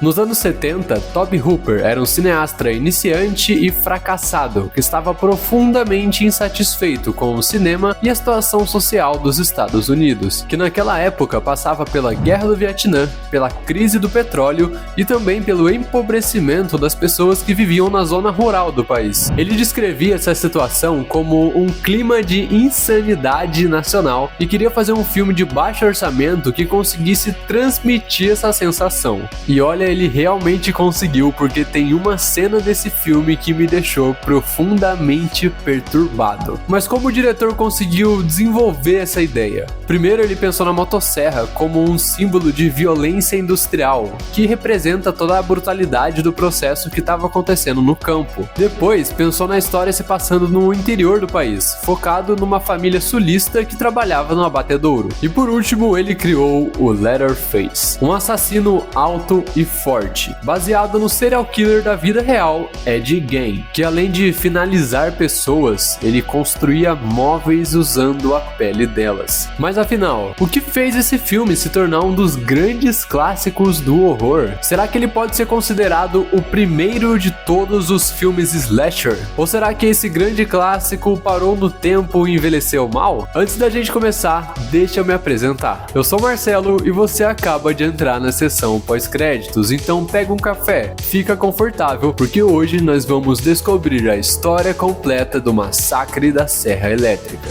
Nos anos 70, Tobe Hooper era um cineasta iniciante e fracassado que estava profundamente insatisfeito com o cinema e a situação social dos Estados Unidos, que naquela época passava pela Guerra do Vietnã, pela crise do petróleo e também pelo empobrecimento das pessoas que viviam na zona rural do país. Ele descrevia essa situação como um clima de insanidade nacional e queria fazer um filme de baixo orçamento que conseguisse transmitir essa sensação. E olha, ele realmente conseguiu, porque tem uma cena desse filme que me deixou profundamente perturbado. Mas como o diretor conseguiu desenvolver essa ideia? Primeiro, ele pensou na motosserra como um símbolo de violência industrial, que representa toda a brutalidade do processo que estava acontecendo no campo. Depois, pensou na história se passando no interior do país, focado numa família sulista que trabalhava no abatedouro. E por último, ele criou o Leatherface, um assassino alto e forte, baseado no serial killer da vida real, Ed Gein, que além de finalizar pessoas, ele construía móveis usando a pele delas. Mas afinal, o que fez esse filme se tornar um dos grandes clássicos do horror? Será que ele pode ser considerado o primeiro de todos os filmes slasher? Ou será que esse grande clássico parou no tempo e envelheceu mal? Antes da gente começar, deixa eu me apresentar. Eu sou Marcelo e você acaba de entrar na sessão pós-créditos, então pega um café, fica confortável, porque hoje nós vamos descobrir a história completa do massacre da Serra Elétrica.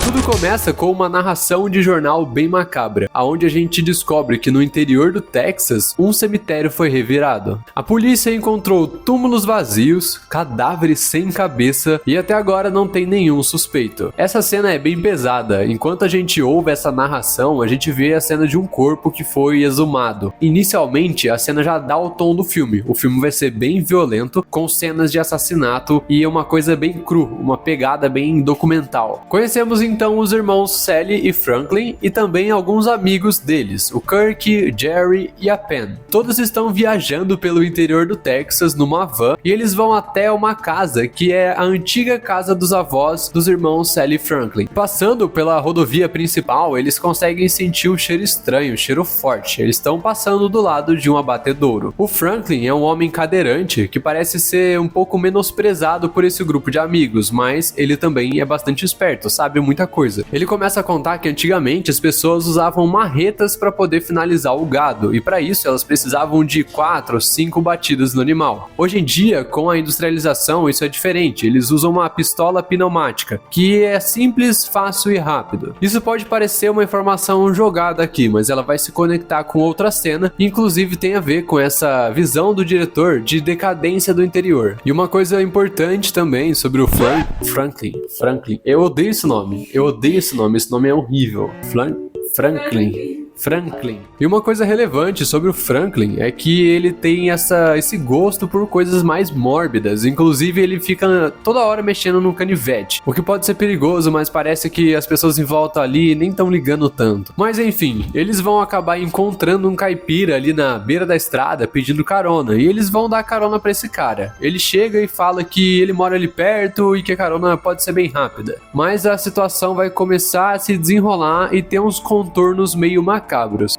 Tudo começa com uma narração de jornal bem macabra, aonde a gente descobre que no interior do Texas, um cemitério foi revirado. A polícia encontrou túmulos vazios, cadáveres sem cabeça e até agora não tem nenhum suspeito. Essa cena é bem pesada. Enquanto a gente ouve essa narração, a gente vê a cena de um corpo que foi exumado. Inicialmente, a cena já dá o tom do filme. O filme vai ser bem violento, com cenas de assassinato e uma coisa bem cru, uma pegada bem documental. Conhecemos então os irmãos Sally e Franklin e também alguns amigos deles, o Kirk, Jerry e a Pen. Todos estão viajando pelo interior do Texas numa van e eles vão até uma casa que é a antiga casa dos avós dos irmãos Sally e Franklin. Passando pela rodovia principal, eles conseguem sentir um cheiro estranho, um cheiro forte. Eles estão passando do lado de um abatedouro. O Franklin é um homem cadeirante que parece ser um pouco menosprezado por esse grupo de amigos, mas ele também é bastante esperto, sabe muita coisa. Ele começa a contar que antigamente as pessoas usavam marretas para poder finalizar o gado, e para isso elas precisavam de 4 ou 5 batidas no animal. Hoje em dia, com a industrialização, isso é diferente. Eles usam uma pistola pneumática, que é simples, fácil e rápido. Isso pode parecer uma informação jogada aqui, mas ela vai se conectar com outra cena, e inclusive tem a ver com essa visão do diretor de decadência do interior. E uma coisa importante também sobre o Franklin. Eu odeio esse nome. Esse nome é horrível. Franklin. E uma coisa relevante sobre o Franklin é que ele tem esse gosto por coisas mais mórbidas. Inclusive, ele fica toda hora mexendo no canivete, o que pode ser perigoso, mas parece que as pessoas em volta ali nem estão ligando tanto. Mas enfim, eles vão acabar encontrando um caipira ali na beira da estrada pedindo carona, e eles vão dar carona pra esse cara. Ele chega e fala que ele mora ali perto e que a carona pode ser bem rápida. Mas a situação vai começar a se desenrolar e ter uns contornos meio macabros.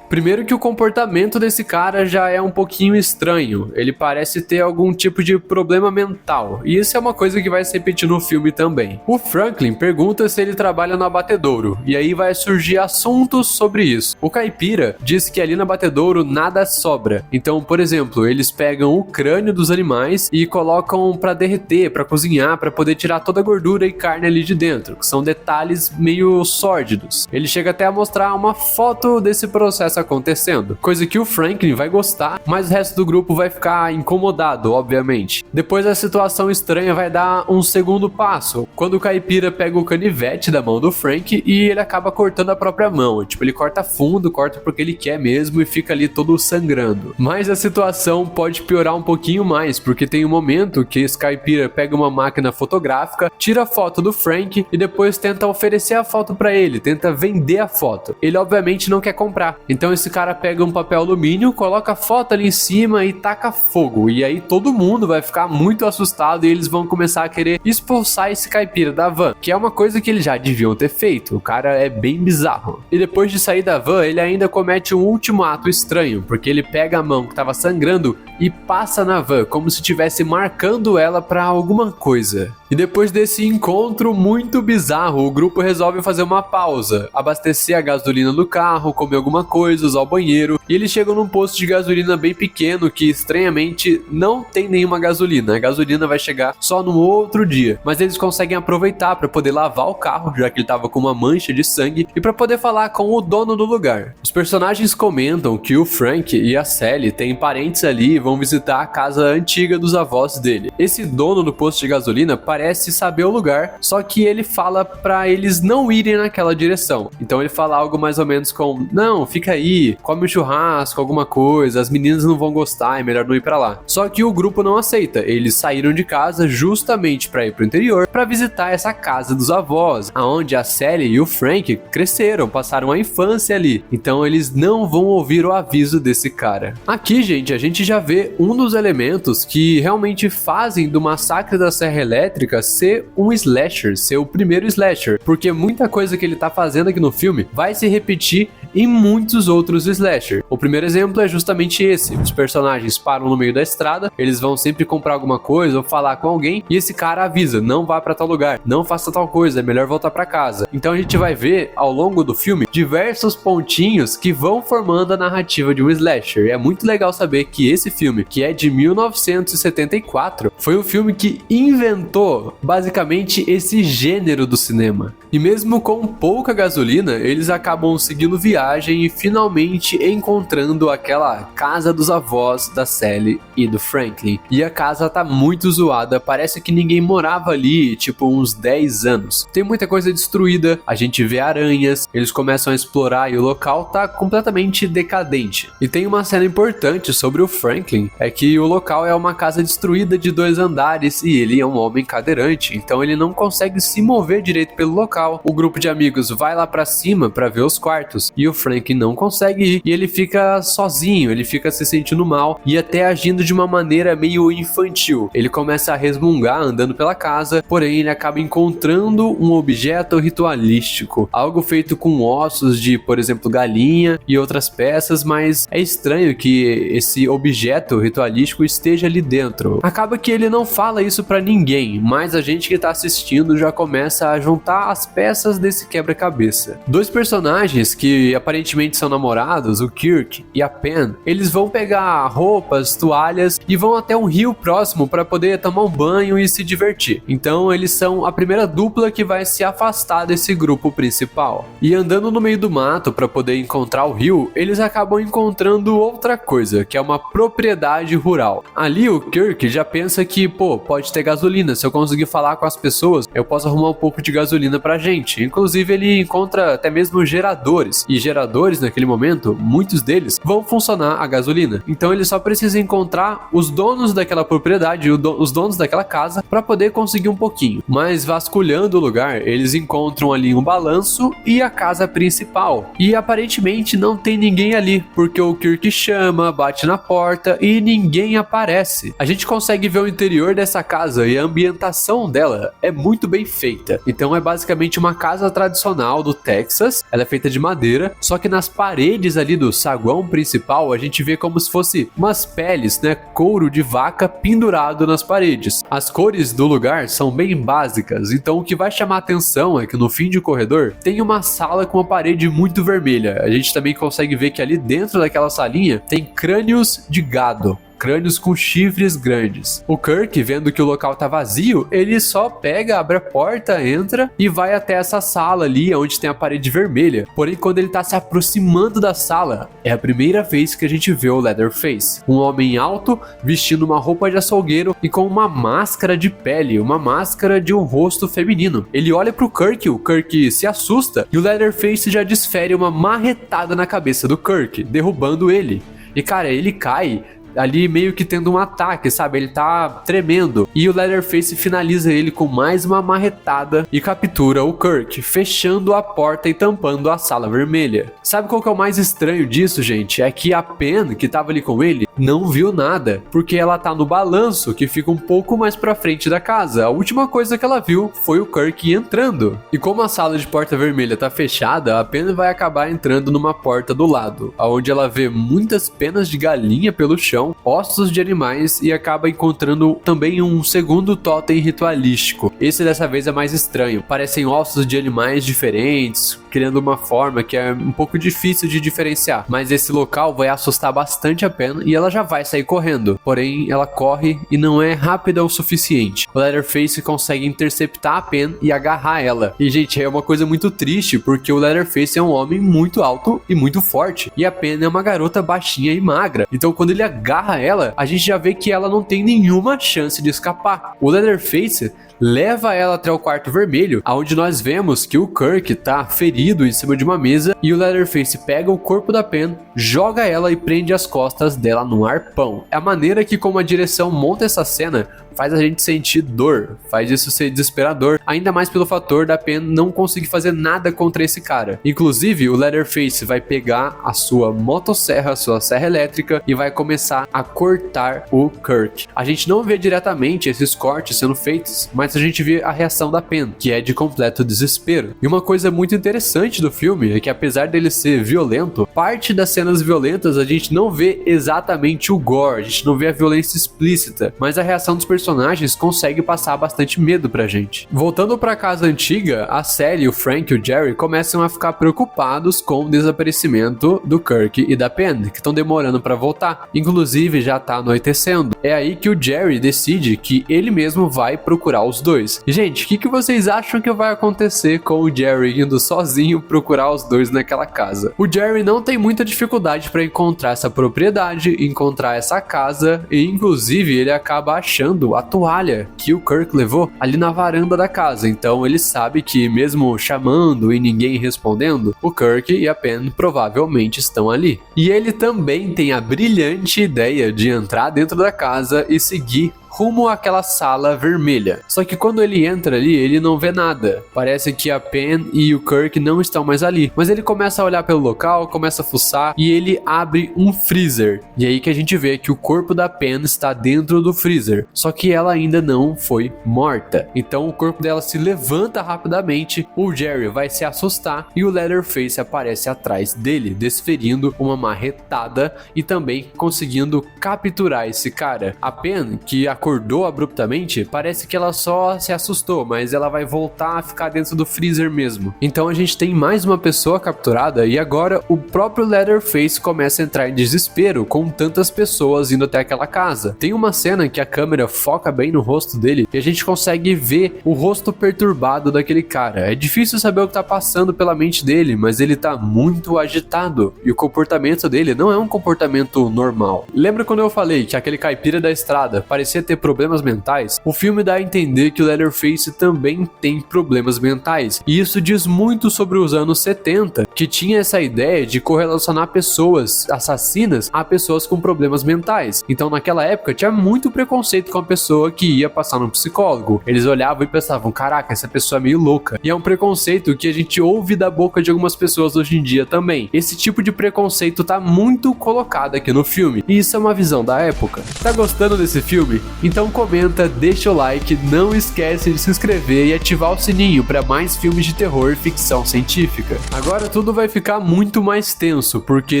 Primeiro que o comportamento desse cara já é um pouquinho estranho, ele parece ter algum tipo de problema mental, e isso é uma coisa que vai se repetir no filme também. O Franklin pergunta se ele trabalha no abatedouro, e aí vai surgir assuntos sobre isso. O caipira diz que ali no abatedouro nada sobra, então, por exemplo, eles pegam o crânio dos animais e colocam pra derreter, pra cozinhar, pra poder tirar toda a gordura e carne ali de dentro, que são detalhes meio sórdidos. Ele chega até a mostrar uma foto desse processo acontecendo, coisa que o Franklin vai gostar, mas o resto do grupo vai ficar incomodado, obviamente. Depois a situação estranha vai dar um segundo passo, quando o caipira pega o canivete da mão do Frank e ele acaba cortando a própria mão, tipo, ele corta fundo, corta porque ele quer mesmo e fica ali todo sangrando. Mas a situação pode piorar um pouquinho mais, porque tem um momento que esse caipira pega uma máquina fotográfica, tira a foto do Frank e depois tenta oferecer a foto pra ele, tenta vender a foto. Ele obviamente não quer comprar. Então esse cara pega um papel alumínio, coloca a foto ali em cima e taca fogo. E aí todo mundo vai ficar muito assustado e eles vão começar a querer expulsar esse caipira da van, que é uma coisa que eles já deviam ter feito. O cara é bem bizarro. E depois de sair da van, ele ainda comete um último ato estranho, porque ele pega a mão que estava sangrando e passa na van, como se estivesse marcando ela para alguma coisa. E depois desse encontro muito bizarro, o grupo resolve fazer uma pausa, abastecer a gasolina do carro, comer alguma coisa, usar o banheiro, e eles chegam num posto de gasolina bem pequeno que estranhamente não tem nenhuma gasolina. A gasolina vai chegar só no outro dia, mas eles conseguem aproveitar para poder lavar o carro, já que ele tava com uma mancha de sangue, e para poder falar com o dono do lugar. Os personagens comentam que o Frank e a Sally têm parentes ali e vão visitar a casa antiga dos avós dele. Esse dono do posto de gasolina parece saber o lugar, só que ele fala para eles não irem naquela direção. Então ele fala algo mais ou menos como: não, fica aí, come um churrasco, alguma coisa, as meninas não vão gostar, é melhor não ir para lá. Só que o grupo não aceita. Eles saíram de casa justamente para ir pro interior para visitar essa casa dos avós, aonde a Sally e o Frank cresceram, passaram a infância ali. Então eles não vão ouvir o aviso desse cara. Aqui, gente, a gente já vê um dos elementos que realmente fazem do Massacre da Serra Elétrica ser um slasher, ser o primeiro slasher, porque muita coisa que ele tá fazendo aqui no filme vai se repetir em muitos outros slasher. O primeiro exemplo é justamente esse: os personagens param no meio da estrada, eles vão sempre comprar alguma coisa ou falar com alguém, e esse cara avisa: não vá pra tal lugar, não faça tal coisa, é melhor voltar pra casa. Então a gente vai ver ao longo do filme diversos pontinhos que vão formando a narrativa de um slasher. E é muito legal saber que esse filme, que é de 1974, foi um filme que inventou basicamente esse gênero do cinema. E mesmo com pouca gasolina, eles acabam seguindo viagem e finalmente encontrando aquela casa dos avós da Sally e do Franklin. E a casa tá muito zoada, parece que ninguém morava ali, tipo uns 10 anos. Tem muita coisa destruída, a gente vê aranhas, eles começam a explorar e o local tá completamente decadente. E tem uma cena importante sobre o Franklin, é que o local é uma casa destruída de 2 andares e ele é um homem cadeirante, então ele não consegue se mover direito pelo local. O grupo de amigos vai lá pra cima pra ver os quartos e o Frank não consegue ir, e ele fica sozinho, ele fica se sentindo mal e até agindo de uma maneira meio infantil. Ele começa a resmungar andando pela casa, porém ele acaba encontrando um objeto ritualístico, algo feito com ossos de, por exemplo, galinha e outras peças, mas é estranho que esse objeto ritualístico esteja ali dentro. Acaba que ele não fala isso pra ninguém, mas a gente que tá assistindo já começa a juntar as peças desse quebra-cabeça. 2 personagens que aparentemente são namorados, o Kirk e a Pen, eles vão pegar roupas, toalhas e vão até um rio próximo para poder tomar um banho e se divertir. Então eles são a primeira dupla que vai se afastar desse grupo principal. E andando no meio do mato para poder encontrar o rio, eles acabam encontrando outra coisa, que é uma propriedade rural. Ali o Kirk já pensa que, pode ter gasolina, se eu conseguir falar com as pessoas, eu posso arrumar um pouco de gasolina pra gente. Inclusive ele encontra até mesmo geradores, e geradores naquele momento, muitos deles vão funcionar a gasolina. Então ele só precisa encontrar os donos daquela propriedade, os donos daquela casa, para poder conseguir um pouquinho. Mas vasculhando o lugar, eles encontram ali um balanço e a casa principal. E aparentemente não tem ninguém ali, porque o Kirk chama, bate na porta e ninguém aparece. A gente consegue ver o interior dessa casa e a ambientação dela é muito bem feita. Então é basicamente uma casa tradicional do Texas, ela é feita de madeira, só que nas paredes ali do saguão principal a gente vê como se fosse umas peles, couro de vaca pendurado nas paredes. As cores do lugar são bem básicas, então o que vai chamar a atenção é que no fim de corredor tem uma sala com uma parede muito vermelha. A gente também consegue ver que ali dentro daquela salinha tem crânios de gado. Crânios com chifres grandes. O Kirk, vendo que o local tá vazio, ele só pega, abre a porta, entra e vai até essa sala ali, onde tem a parede vermelha. Porém, quando ele tá se aproximando da sala, é a primeira vez que a gente vê o Leatherface. Um homem alto, vestindo uma roupa de açougueiro e com uma máscara de pele, uma máscara de um rosto feminino. Ele olha pro Kirk, o Kirk se assusta e o Leatherface já desfere uma marretada na cabeça do Kirk, derrubando ele. E cara, ele cai ali meio que tendo um ataque, sabe? Ele tá tremendo. E o Leatherface finaliza ele com mais uma marretada e captura o Kirk, fechando a porta e tampando a sala vermelha. Sabe qual que é o mais estranho disso, gente? É que a Pen, que tava ali com ele, não viu nada, porque ela tá no balanço, que fica um pouco mais pra frente da casa. A última coisa que ela viu foi o Kirk entrando. E como a sala de porta vermelha tá fechada, a Pen vai acabar entrando numa porta do lado, onde ela vê muitas penas de galinha pelo chão, ossos de animais e acaba encontrando também um segundo totem ritualístico. Esse dessa vez é mais estranho. Parecem ossos de animais diferentes, criando uma forma que é um pouco difícil de diferenciar. Mas esse local vai assustar bastante a Pen e ela já vai sair correndo. Porém, ela corre e não é rápida o suficiente. O Leatherface consegue interceptar a Pen e agarrar ela. E, gente, é uma coisa muito triste, porque o Leatherface é um homem muito alto e muito forte. E a Pen é uma garota baixinha e magra. Então, quando ele agarra ela, a gente já vê que ela não tem nenhuma chance de escapar. O Leatherface leva ela até o quarto vermelho, onde nós vemos que o Kirk tá ferido em cima de uma mesa e o Leatherface pega o corpo da Pen, joga ela e prende as costas dela num arpão. É a maneira que como a direção monta essa cena faz a gente sentir dor, faz isso ser desesperador, ainda mais pelo fator da Pen não conseguir fazer nada contra esse cara. Inclusive, o Leatherface vai pegar a sua motosserra, a sua serra elétrica e vai começar a cortar o Kirk. A gente não vê diretamente esses cortes sendo feitos, mas a gente vê a reação da Pen, que é de completo desespero. E uma coisa muito interessante do filme é que apesar dele ser violento, parte das cenas violentas a gente não vê exatamente o gore, a gente não vê a violência explícita, mas a reação dos personagens consegue passar bastante medo pra gente. Voltando pra casa antiga, a Sally, o Frank e o Jerry começam a ficar preocupados com o desaparecimento do Kirk e da Pen, que estão demorando pra voltar. Inclusive, já tá anoitecendo. É aí que o Jerry decide que ele mesmo vai procurar os dois. Gente, o que vocês acham que vai acontecer com o Jerry indo sozinho procurar os dois naquela casa? O Jerry não tem muita dificuldade pra encontrar essa propriedade, encontrar essa casa e, inclusive, ele acaba achando a toalha que o Kirk levou ali na varanda da casa. Então ele sabe que mesmo chamando e ninguém respondendo, o Kirk e a Pen provavelmente estão ali. E ele também tem a brilhante ideia de entrar dentro da casa e seguir rumo àquela sala vermelha. Só que quando ele entra ali, ele não vê nada. Parece que a Pen e o Kirk não estão mais ali. Mas ele começa a olhar pelo local, começa a fuçar e ele abre um freezer. E aí que a gente vê que o corpo da Pen está dentro do freezer. Só que ela ainda não foi morta. Então o corpo dela se levanta rapidamente, o Jerry vai se assustar e o Leatherface aparece atrás dele, desferindo uma marretada e também conseguindo capturar esse cara. A Pen, que acordou abruptamente, parece que ela só se assustou, mas ela vai voltar a ficar dentro do freezer mesmo. Então a gente tem mais uma pessoa capturada e agora o próprio Leatherface começa a entrar em desespero com tantas pessoas indo até aquela casa. Tem uma cena que a câmera foca bem no rosto dele e a gente consegue ver o rosto perturbado daquele cara. É difícil saber o que tá passando pela mente dele, mas ele tá muito agitado e o comportamento dele não é um comportamento normal. Lembra quando eu falei que aquele caipira da estrada parecia ter problemas mentais? O filme dá a entender que o Leatherface também tem problemas mentais, e isso diz muito sobre os anos 70, que tinha essa ideia de correlacionar pessoas assassinas a pessoas com problemas mentais. Então naquela época tinha muito preconceito com a pessoa que ia passar no psicólogo. Eles olhavam e pensavam, caraca, essa pessoa é meio louca. E é um preconceito que a gente ouve da boca de algumas pessoas hoje em dia também. Esse tipo de preconceito tá muito colocado aqui no filme, e isso é uma visão da época. Tá gostando desse filme? Então comenta, deixa o like, não esquece de se inscrever e ativar o sininho para mais filmes de terror e ficção científica. Agora tudo vai ficar muito mais tenso, porque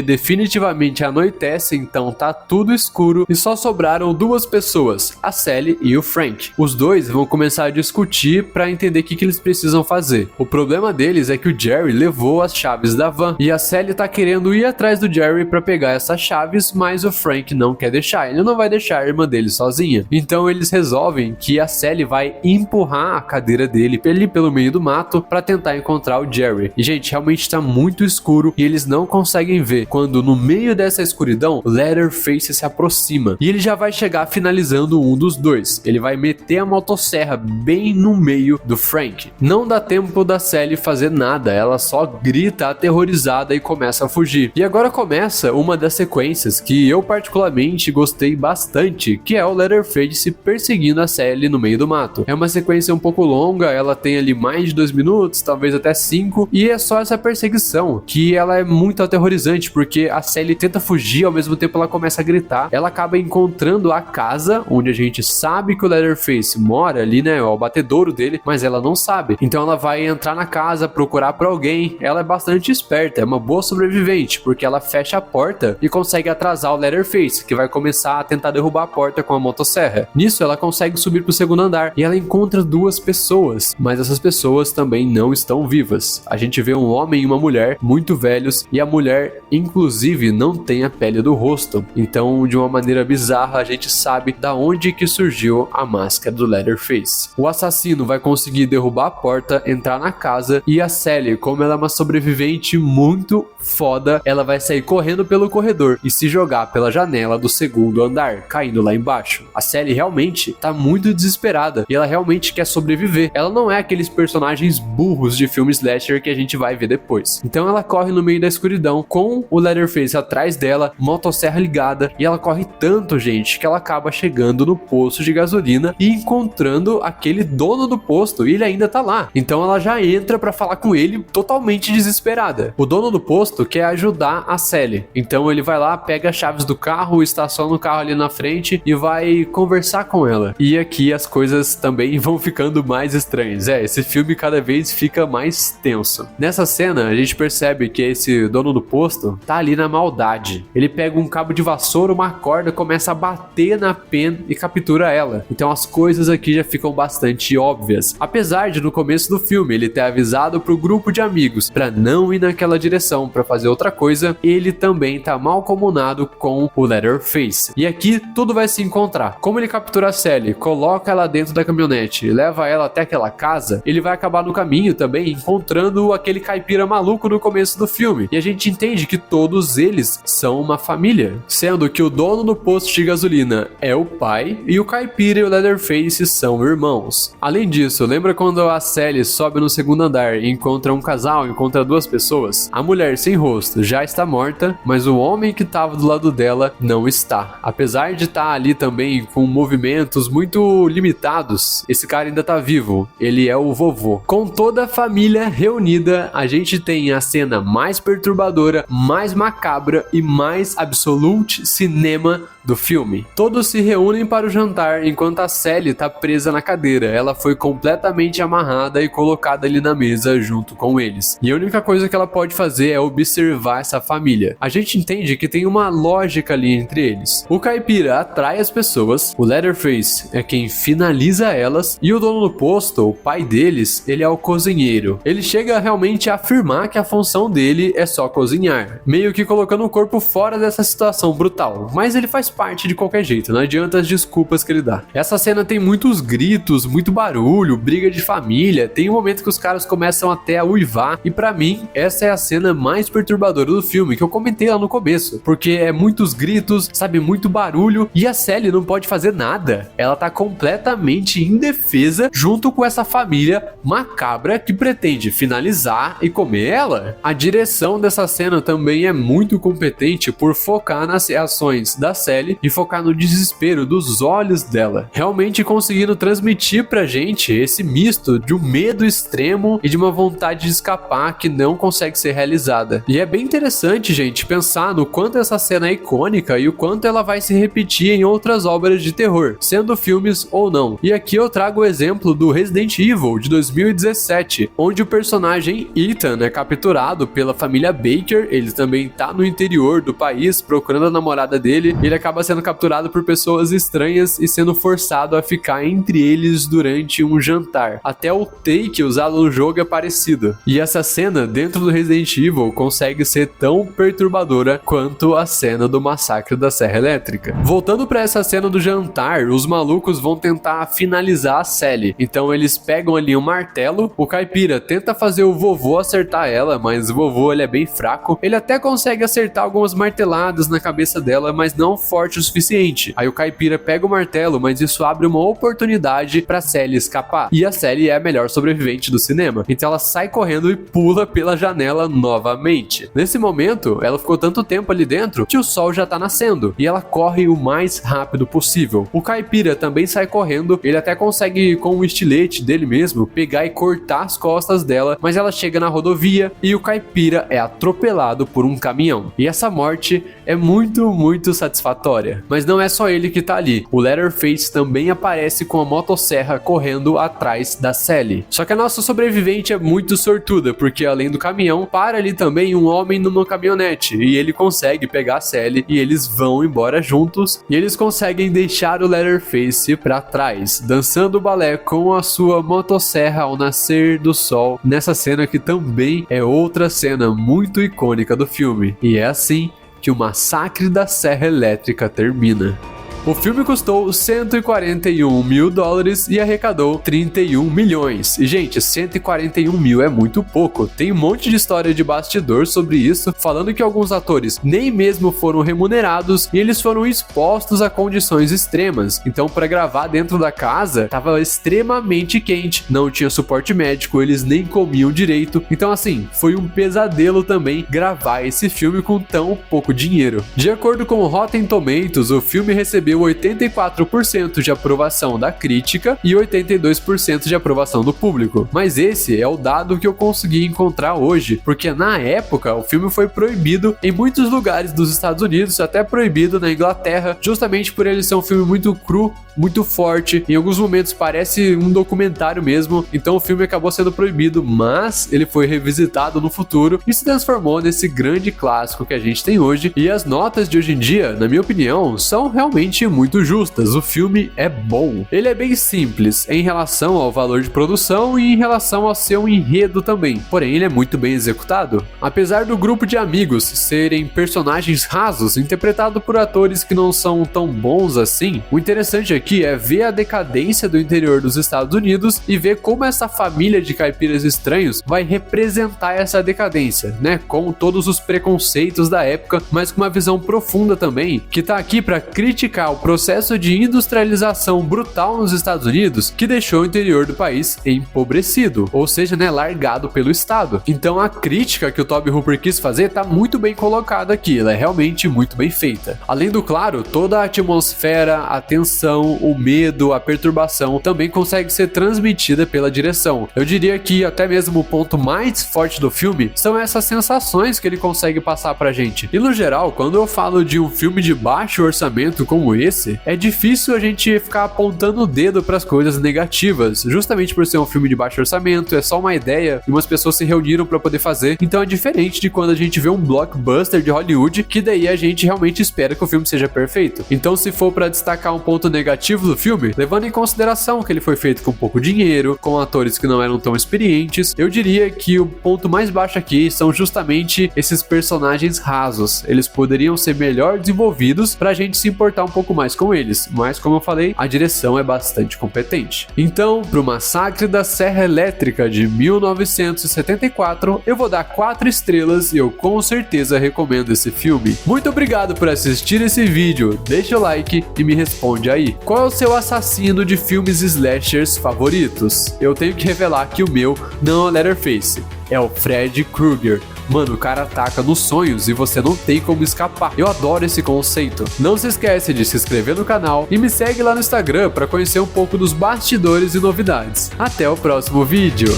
definitivamente anoitece, então tá tudo escuro e só sobraram duas pessoas, a Sally e o Frank. Os dois vão começar a discutir para entender o que eles precisam fazer. O problema deles é que o Jerry levou as chaves da van e a Sally tá querendo ir atrás do Jerry para pegar essas chaves, mas o Frank não quer deixar, ele não vai deixar a irmã dele sozinha. sozinha. Então eles resolvem que a Sally vai empurrar a cadeira dele ali pelo meio do mato para tentar encontrar o Jerry. E gente, realmente tá muito escuro e eles não conseguem ver quando no meio dessa escuridão o Leatherface se aproxima e ele já vai chegar finalizando um dos dois. Ele vai meter a motosserra bem no meio do Frank. Não dá tempo da Sally fazer nada, ela só grita aterrorizada e começa a fugir. E agora começa uma das sequências que eu particularmente gostei bastante, que é o Leatherface perseguindo a Sally no meio do mato. É uma sequência um pouco longa, ela tem ali mais de 2 minutos, talvez até 5, e é só essa perseguição, que ela é muito aterrorizante, porque a Sally tenta fugir, ao mesmo tempo ela começa a gritar, ela acaba encontrando a casa, onde a gente sabe que o Leatherface mora ali, né, o batedouro dele, mas ela não sabe. Então ela vai entrar na casa, procurar por alguém, ela é bastante esperta, é uma boa sobrevivente, porque ela fecha a porta e consegue atrasar o Leatherface, que vai começar a tentar derrubar a porta com a motosserra. Nisso ela consegue subir pro segundo andar, e ela encontra 2 pessoas, mas essas pessoas também não estão vivas. A gente vê um homem e uma mulher muito velhos, e a mulher inclusive não tem a pele do rosto. Então, de uma maneira bizarra, a gente sabe da onde que surgiu a máscara do Leatherface. O assassino vai conseguir derrubar a porta, entrar na casa, e a Sally, como ela é uma sobrevivente muito foda, ela vai sair correndo pelo corredor e se jogar pela janela do segundo andar, caindo lá embaixo. A Sally realmente tá muito desesperada e ela realmente quer sobreviver. Ela não é aqueles personagens burros de filme slasher que a gente vai ver depois. Então ela corre no meio da escuridão com o Leatherface atrás dela, motosserra ligada, e ela corre tanto, gente, que ela acaba chegando no posto de gasolina e encontrando aquele dono do posto, e ele ainda tá lá. Então ela já entra pra falar com ele totalmente desesperada. O dono do posto quer ajudar a Sally. Então ele vai lá, pega as chaves do carro, estaciona o carro ali na frente e vai conversar com ela. E aqui as coisas também vão ficando mais estranhas. Esse filme cada vez fica mais tenso. Nessa cena, a gente percebe que esse dono do posto tá ali na maldade. Ele pega um cabo de vassoura, uma corda, começa a bater na Pen e captura ela. Então as coisas aqui já ficam bastante óbvias. Apesar de no começo do filme ele ter avisado pro grupo de amigos pra não ir naquela direção, pra fazer outra coisa, ele também tá malcomunado com o Leatherface. E aqui tudo vai se encontrar. Como ele captura a Sally, coloca ela dentro da caminhonete e leva ela até aquela casa, ele vai acabar no caminho também encontrando aquele caipira maluco no começo do filme. E a gente entende que todos eles são uma família, sendo que o dono do posto de gasolina é o pai e o caipira e o Leatherface são irmãos. Além disso, lembra quando a Sally sobe no segundo andar e encontra um casal, encontra 2 pessoas? A mulher sem rosto já está morta, mas o homem que estava do lado dela não está. Apesar de estar ali também com movimentos muito limitados, esse cara ainda tá vivo. Ele é o vovô. Com toda a família reunida, a gente tem a cena mais perturbadora, mais macabra e mais absolute cinema do filme. Todos se reúnem para o jantar enquanto a Sally tá presa na cadeira. Ela foi completamente amarrada e colocada ali na mesa junto com eles. E a única coisa que ela pode fazer é observar essa família. A gente entende que tem uma lógica ali entre eles. O caipira atrai as pessoas, o Leatherface é quem finaliza elas, e o dono do posto, o pai deles, ele é o cozinheiro. Ele chega realmente a afirmar que a função dele é só cozinhar, meio que colocando o corpo fora dessa situação brutal. Mas ele faz parte de qualquer jeito, não adianta as desculpas que ele dá. Essa cena tem muitos gritos, muito barulho, briga de família, tem um momento que os caras começam até a uivar, e pra mim, essa é a cena mais perturbadora do filme, que eu comentei lá no começo, porque é muitos gritos, sabe, muito barulho, e a Sally não pode fazer nada. Ela tá completamente indefesa junto com essa família macabra que pretende finalizar e comer ela. A direção dessa cena também é muito competente por focar nas reações da Sally e focar no desespero dos olhos dela, realmente conseguindo transmitir pra gente esse misto de um medo extremo e de uma vontade de escapar que não consegue ser realizada. E é bem interessante, gente, pensar no quanto essa cena é icônica e o quanto ela vai se repetir em outras obras de terror, sendo filmes ou não. E aqui eu trago o exemplo do Resident Evil de 2017, onde o personagem Ethan é capturado pela família Baker. Ele também tá no interior do país procurando a namorada dele. Ele acaba sendo capturado por pessoas estranhas e sendo forçado a ficar entre eles durante um jantar. Até o take usado no jogo é parecido. E essa cena dentro do Resident Evil consegue ser tão perturbadora quanto a cena do massacre da Serra Elétrica. Voltando para essa cena do jantar, jantar, os malucos vão tentar finalizar a Sally. Então eles pegam ali um martelo, o caipira tenta fazer o vovô acertar ela, mas o vovô ele é bem fraco. Ele até consegue acertar algumas marteladas na cabeça dela, mas não forte o suficiente. Aí o caipira pega o martelo, mas isso abre uma oportunidade pra Sally escapar. E a Sally é a melhor sobrevivente do cinema. Então ela sai correndo e pula pela janela novamente. Nesse momento, ela ficou tanto tempo ali dentro que o sol já tá nascendo. E ela corre o mais rápido possível. O caipira também sai correndo. Ele até consegue, com o estilete dele mesmo, pegar e cortar as costas dela. Mas ela chega na rodovia e o caipira é atropelado por um caminhão. E essa morte é muito satisfatória. Mas não é só ele que tá ali. O Leatherface também aparece com a motosserra correndo atrás da Sally. Só que a nossa sobrevivente é muito sortuda, porque além do caminhão, para ali também um homem numa caminhonete. E ele consegue pegar a Sally e eles vão embora juntos. E eles conseguem deixar o Leatherface pra trás, dançando o balé com a sua motosserra ao nascer do sol. Nessa cena que também é outra cena muito icônica do filme. E é assim que o massacre da Serra Elétrica termina. O filme custou 141 mil dólares e arrecadou 31 milhões. E, gente, 141 mil é muito pouco. Tem um monte de história de bastidor sobre isso, falando que alguns atores nem mesmo foram remunerados e eles foram expostos a condições extremas. Então, para gravar dentro da casa, tava extremamente quente, não tinha suporte médico, eles nem comiam direito. Então, assim, foi um pesadelo também gravar esse filme com tão pouco dinheiro. De acordo com o Rotten Tomatoes, o filme recebeu 84% de aprovação da crítica e 82% de aprovação do público. Mas esse é o dado que eu consegui encontrar hoje, porque na época o filme foi proibido em muitos lugares dos Estados Unidos, até proibido na Inglaterra, justamente por ele ser um filme muito cru, muito forte, em alguns momentos parece um documentário mesmo, então o filme acabou sendo proibido, mas ele foi revisitado no futuro e se transformou nesse grande clássico que a gente tem hoje. E as notas de hoje em dia, na minha opinião, são realmente muito justas. O filme é bom. Ele é bem simples em relação ao valor de produção e em relação ao seu enredo também, porém ele é muito bem executado. Apesar do grupo de amigos serem personagens rasos, interpretados por atores que não são tão bons assim, o interessante aqui é ver a decadência do interior dos Estados Unidos e ver como essa família de caipiras estranhos vai representar essa decadência, né? Com todos os preconceitos da época, mas com uma visão profunda também, que tá aqui para criticar o processo de industrialização brutal nos Estados Unidos que deixou o interior do país empobrecido, ou seja, né, largado pelo Estado. Então a crítica que o Tobe Hooper quis fazer tá muito bem colocada aqui, ela é realmente muito bem feita. Além do claro, toda a atmosfera, a tensão, o medo, a perturbação também consegue ser transmitida pela direção. Eu diria que até mesmo o ponto mais forte do filme são essas sensações que ele consegue passar pra gente. E no geral, quando eu falo de um filme de baixo orçamento como esse, é difícil a gente ficar apontando o dedo para as coisas negativas, justamente por ser um filme de baixo orçamento, é só uma ideia e umas pessoas se reuniram para poder fazer. Então é diferente de quando a gente vê um blockbuster de Hollywood, que daí a gente realmente espera que o filme seja perfeito. Então, se for para destacar um ponto negativo do filme, levando em consideração que ele foi feito com pouco dinheiro, com atores que não eram tão experientes, eu diria que o ponto mais baixo aqui são justamente esses personagens rasos. Eles poderiam ser melhor desenvolvidos pra gente se importar um pouco mais com eles, mas como eu falei, a direção é bastante competente. Então, pro Massacre da Serra Elétrica de 1974, eu vou dar 4 estrelas e eu com certeza recomendo esse filme. Muito obrigado por assistir esse vídeo, deixa o like e me responde aí, qual é o seu assassino de filmes slashers favoritos? Eu tenho que revelar que o meu não é o Leatherface, é o Freddy Krueger. Mano, o cara ataca nos sonhos e você não tem como escapar. Eu adoro esse conceito. Não se esquece de se inscrever no canal e me segue lá no Instagram para conhecer um pouco dos bastidores e novidades. Até o próximo vídeo.